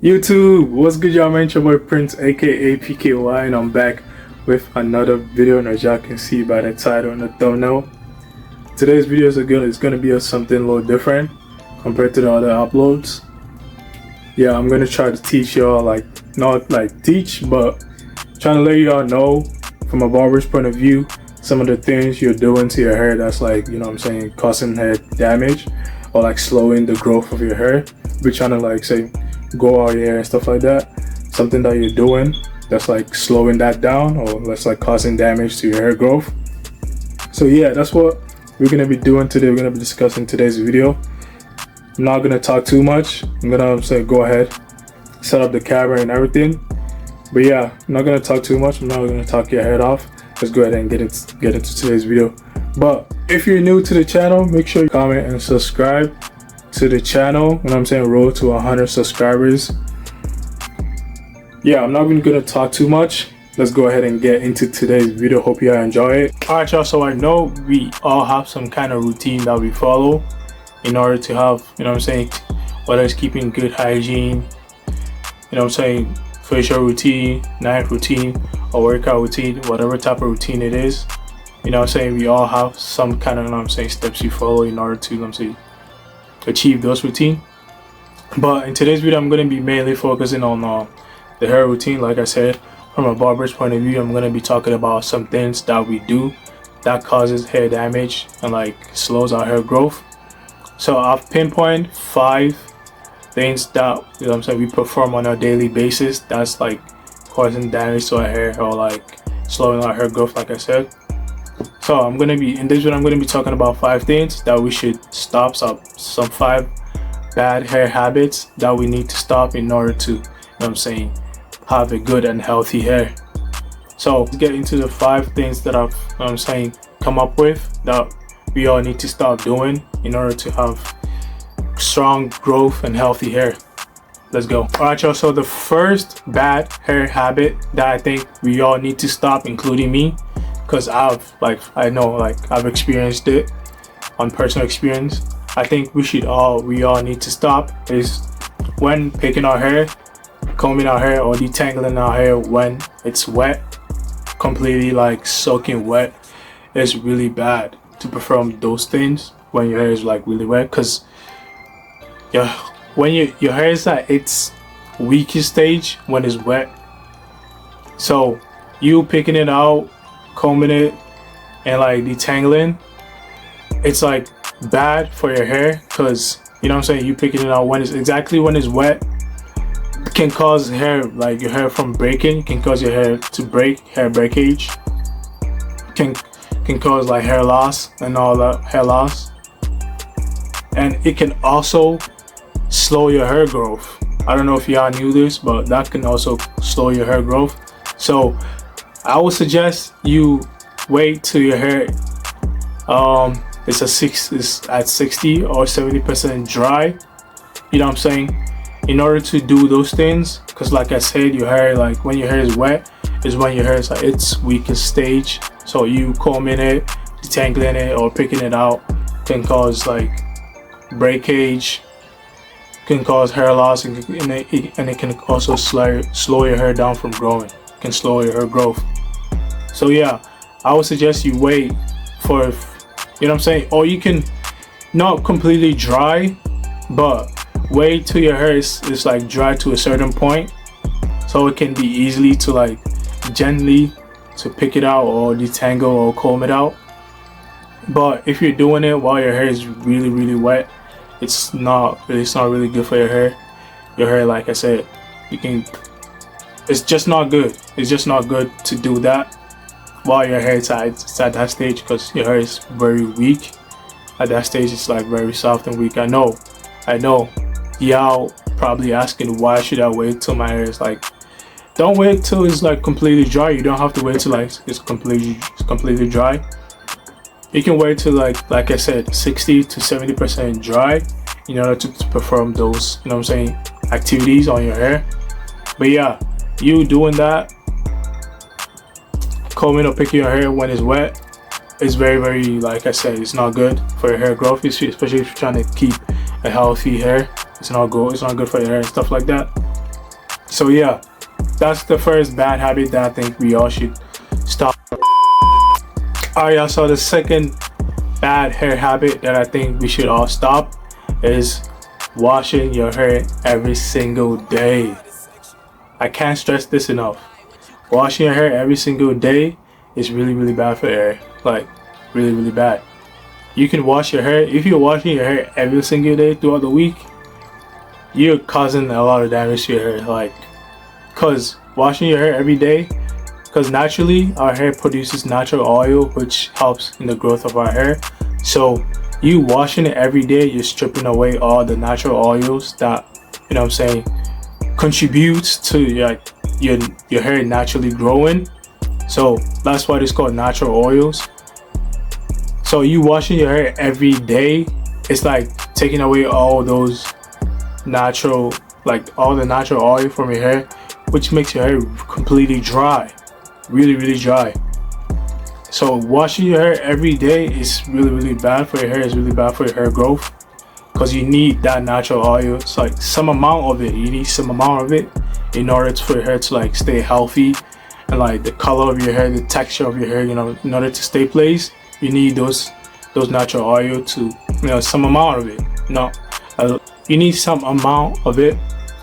YouTube, what's good, y'all? Man, it's your boy Prince, aka PKY, and I'm back with another video. And as y'all can see by the title and the thumbnail, today's video is gonna be something a little different compared to the other uploads. Yeah, I'm gonna try to teach y'all, not like teach, but trying to let y'all know from a barber's point of view some of the things you're doing to your hair that's causing hair damage or like slowing the growth of your hair. We're trying to say grow out your hair and stuff like that. Something that you're doing that's like slowing that down or that's like causing damage to your hair growth. So yeah, that's what we're gonna be doing today. We're gonna be discussing today's video. I'm not gonna talk too much. I'm gonna say go ahead, set up the camera and everything. But yeah, I'm not gonna talk too much. I'm not gonna talk your head off. Let's go ahead and get into today's video. But if you're new to the channel, make sure you comment and subscribe to the channel. Road to 100 subscribers. Yeah, I'm not even gonna talk too much. Let's go ahead and get into today's video. Hope you all enjoy it. Alright y'all, so I know we all have some kind of routine that we follow in order to have, whether it's keeping good hygiene, facial routine, night routine, or workout routine, whatever type of routine it is. We all have some kind of, steps you follow in order to, achieve those routine. But in today's video, I'm going to be mainly focusing on the hair routine. Like I said, from a barber's point of view, I'm going to be talking about some things that we do that causes hair damage and like slows our hair growth. So I've pinpointed 5 things that we perform on a daily basis that's like causing damage to our hair or like slowing our hair growth, like I said. So in this video I'm going to be talking about 5 things that we should stop, some 5 bad hair habits that we need to stop in order to have a good and healthy hair. So let's get into the 5 things that I've come up with that we all need to stop doing in order to have strong growth and healthy hair. Let's go. Alright y'all, so the first bad hair habit that I think we all need to stop, including me, because I've experienced it on personal experience. I think we all need to stop is when picking our hair, combing our hair, or detangling our hair when it's wet, completely like soaking wet. It's really bad to perform those things when your hair is like really wet, because when your hair is at its weakest stage when it's wet. So you picking it out, combing it, and like detangling, it's like bad for your hair, because you picking it out when it's wet can cause your hair from breaking, can cause your hair to break, hair breakage, can cause like hair loss and all that, hair loss. And it can also slow your hair growth. I don't know if y'all knew this, but that can also slow your hair growth. So I would suggest you wait till your hair is at 60 or 70% dry. In order to do those things, because like I said, your hair, like when your hair is wet is when your hair is at its weakest stage. So you combing it, detangling it, or picking it out can cause like breakage, can cause hair loss, and it can also slow your hair down from growing, can slow your hair growth. So yeah, I would suggest you wait for, or you can not completely dry, but wait till your hair is like dry to a certain point, so it can be easily to like gently to pick it out or detangle or comb it out. But if you're doing it while your hair is really really wet, it's not really good for your hair. Your hair, like I said, it's just not good. It's just not good to do that while your hair is at that stage, because your hair is very weak. At that stage, it's like very soft and weak. I know. Y'all probably asking, why should I wait till my hair is like? Don't wait till it's like completely dry. You don't have to wait till like it's completely dry. You can wait till like I said, 60 to 70% dry in order to perform those, activities on your hair. But yeah, you doing that, combing or picking your hair when it's wet, is very, very, like I said, it's not good for your hair growth, especially if you're trying to keep a healthy hair. It's not good for your hair and stuff like that. So yeah, that's the first bad habit that I think we all should stop. Alright, y'all, so the second bad hair habit that I think we should all stop is washing your hair every single day. I can't stress this enough. Washing your hair every single day is really, really bad for your hair. Like, really, really bad. You can wash your hair. If you're washing your hair every single day throughout the week, you're causing a lot of damage to your hair. Like, cause washing your hair every day, because naturally our hair produces natural oil, which helps in the growth of our hair. So you washing it every day, you're stripping away all the natural oils that, you know what I'm saying, contributes to your hair naturally growing. So that's why it's called natural oils. So you washing your hair every day, it's like taking away all those natural, like all the natural oil from your hair, which makes your hair completely dry, really, really dry. So washing your hair every day is really, really bad for your hair. It's really bad for your hair growth, because you need that natural oil. It's like some amount of it. You need some amount of it in order for your hair to like stay healthy, and like the color of your hair, the texture of your hair. You know, in order to stay placed, you need those natural oil to, you know, some amount of it. You need some amount of it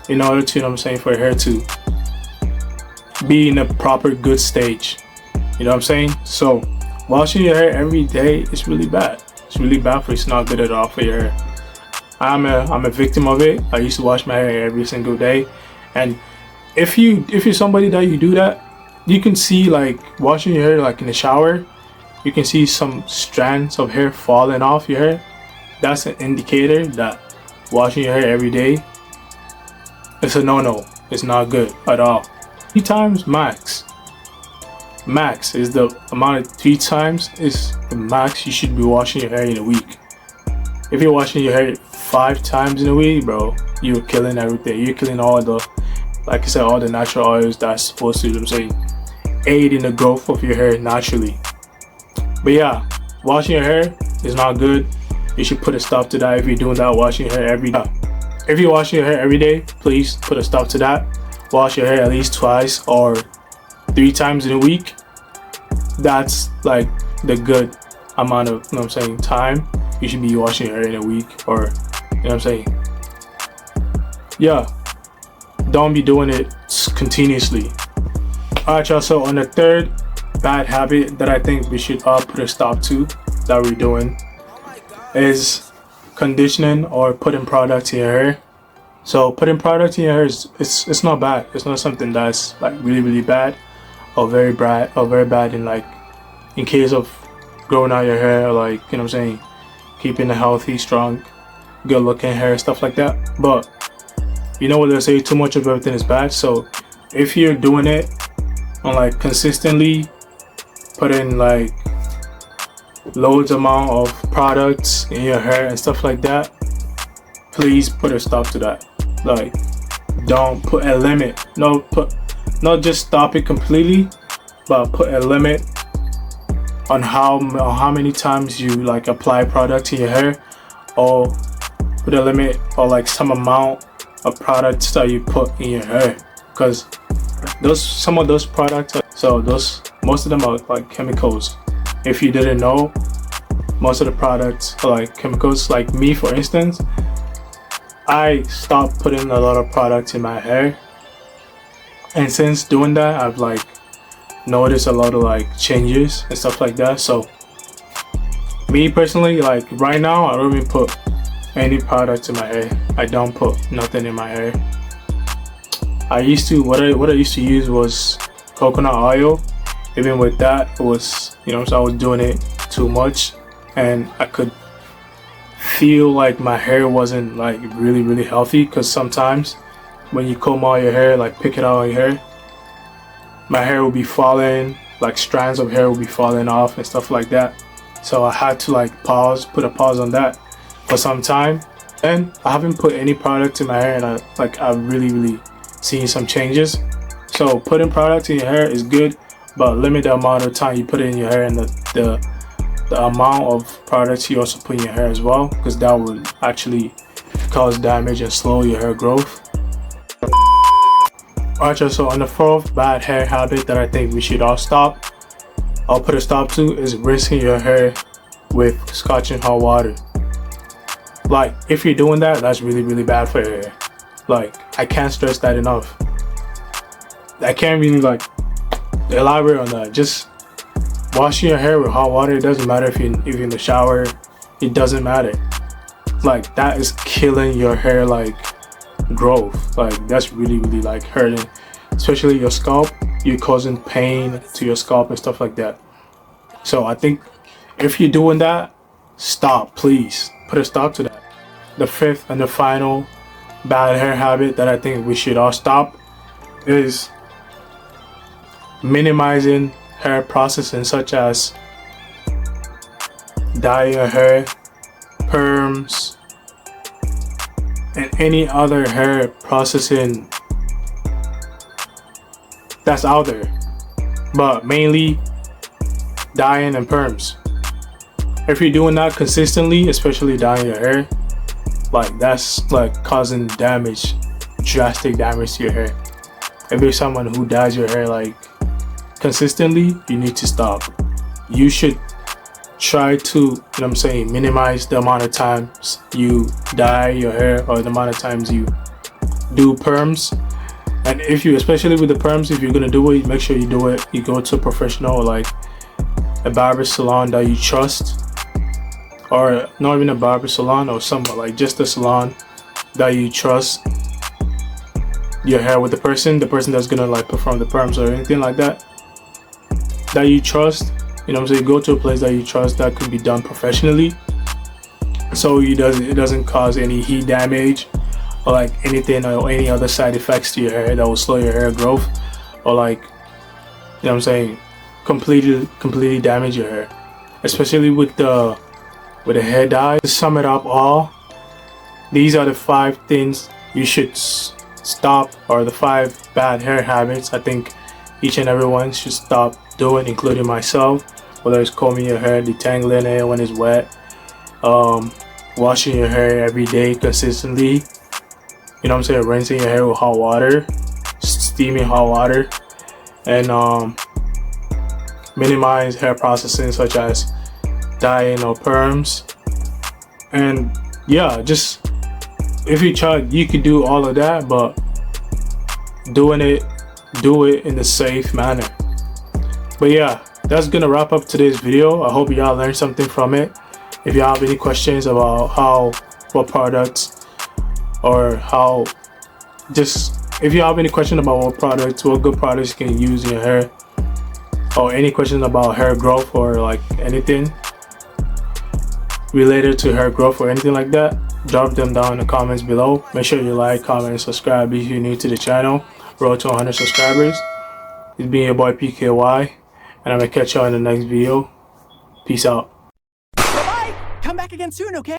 in order to, you know what I'm saying, for your hair to be in a proper good stage. You know what I'm saying? So washing your hair every day is really bad. It's really bad for you. It's not good at all for your hair. I'm a victim of it. I used to wash my hair every single day, and if you're somebody that you do that, you can see, like, washing your hair, like in the shower, you can see some strands of hair falling off your hair. That's an indicator that washing your hair every day, it's a no-no. It's not good at all. 3 times max. Max is the amount of 3 times is the max you should be washing your hair in a week. If you're washing your hair 5 times in a week, bro, you're killing everything. You're killing all the, like I said, all the natural oils that's supposed to, I'm saying, aid in the growth of your hair naturally. But yeah, washing your hair is not good. You should put a stop to that if you're doing that, washing your hair every day. If you're washing your hair every day, please put a stop to that. Wash your hair at least twice or 3 times in a week. That's like the good amount of, you know what I'm saying, time you should be washing your hair in a week, or, you know what I'm saying. Yeah, don't be doing it continuously. Alright, y'all, so on the third bad habit that I think we should all put a stop to, that we're doing, is conditioning or putting product in your hair. So putting product in your hair is, it's not bad. It's not something that's like really, really bad or very bad in, like, in case of growing out your hair, like, you know what I'm saying, keeping a healthy, strong, good looking hair, stuff like that. But you know what they say, too much of everything is bad. So if you're doing it on, like, consistently putting like loads amount of products in your hair and stuff like that, please put a stop to that. Like, don't put a limit. Not just stop it completely, but put a limit on how many times you, like, apply product to your hair, or put a limit or like some amount of products that you put in your hair, because some of those products most of them are like chemicals. If you didn't know, most of the products are like chemicals. Like me, for instance, I stopped putting a lot of products in my hair, and since doing that, I've like noticed a lot of like changes and stuff like that. So me personally, like right now, I don't even put any products in my hair. I don't put nothing in my hair. I used to, what I used to use was coconut oil. Even with that, it was, you know, so I was doing it too much, and I could feel like my hair wasn't like really, really healthy, because sometimes when you comb out your hair, like pick it out of your hair, my hair will be falling, like strands of hair will be falling off and stuff like that. So I had to like put a pause on that for some time, and I haven't put any product in my hair, and I've really seen some changes. So putting product in your hair is good, but limit the amount of time you put it in your hair, and the amount of products you also put in your hair as well, because that will actually cause damage and slow your hair growth. Alright, so on the fourth bad hair habit that I think we should all stop, I'll put a stop to, is rinsing your hair with scotch and hot water. Like, if you're doing that, that's really, really bad for your hair. Like, I can't stress that enough. I can't really like elaborate on that. Just washing your hair with hot water. It doesn't matter if you're in the shower. It doesn't matter. Like, that is killing your hair like growth. Like, that's really, really like hurting, especially your scalp. You're causing pain to your scalp and stuff like that. So I think if you're doing that, stop, please. Put a stop to that. The fifth and the final bad hair habit that I think we should all stop is minimizing hair processing, such as dyeing your hair, perms, and any other hair processing that's out there, but mainly dyeing and perms. If you're doing that consistently, especially dyeing your hair, like, that's like causing damage, drastic damage to your hair. If you're someone who dyes your hair like consistently, you need to stop. You should try to, you know what I'm saying, minimize the amount of times you dye your hair or the amount of times you do perms. And if you, especially with the perms, if you're gonna do it, make sure you do it, you go to a professional, like a barber salon that you trust, or not even a barber salon, or somewhere like just a salon that you trust your hair with, the person that's gonna like perform the perms or anything like that you trust. You know what I'm saying? Go to a place that you trust that could be done professionally, so it doesn't cause any heat damage or like anything or any other side effects to your hair that will slow your hair growth, or like, you know what I'm saying, completely damage your hair, especially with the hair dye. To sum it up all, these are the 5 things you should stop, or the 5 bad hair habits I think each and everyone should stop doing, including myself. Whether it's combing your hair, detangling it when it's wet, washing your hair every day consistently, you know what I'm saying, rinsing your hair with hot water, steaming hot water, and minimize hair processing such as dyeing or perms. And yeah, just if you try, you could do all of that, but do it in a safe manner. But yeah, that's gonna wrap up today's video. I hope y'all learned something from it. If y'all have any questions about what products, or how, just if you have any question about what good products you can use in your hair, or any questions about hair growth, or like anything related to hair growth or anything like that, drop them down in the comments below. Make sure you like, comment, and subscribe if you're new to the channel. Road to 100 subscribers. It's been your boy PKY, and I'm gonna catch y'all in the next video. Peace out. Bye-bye. Come back again soon, okay?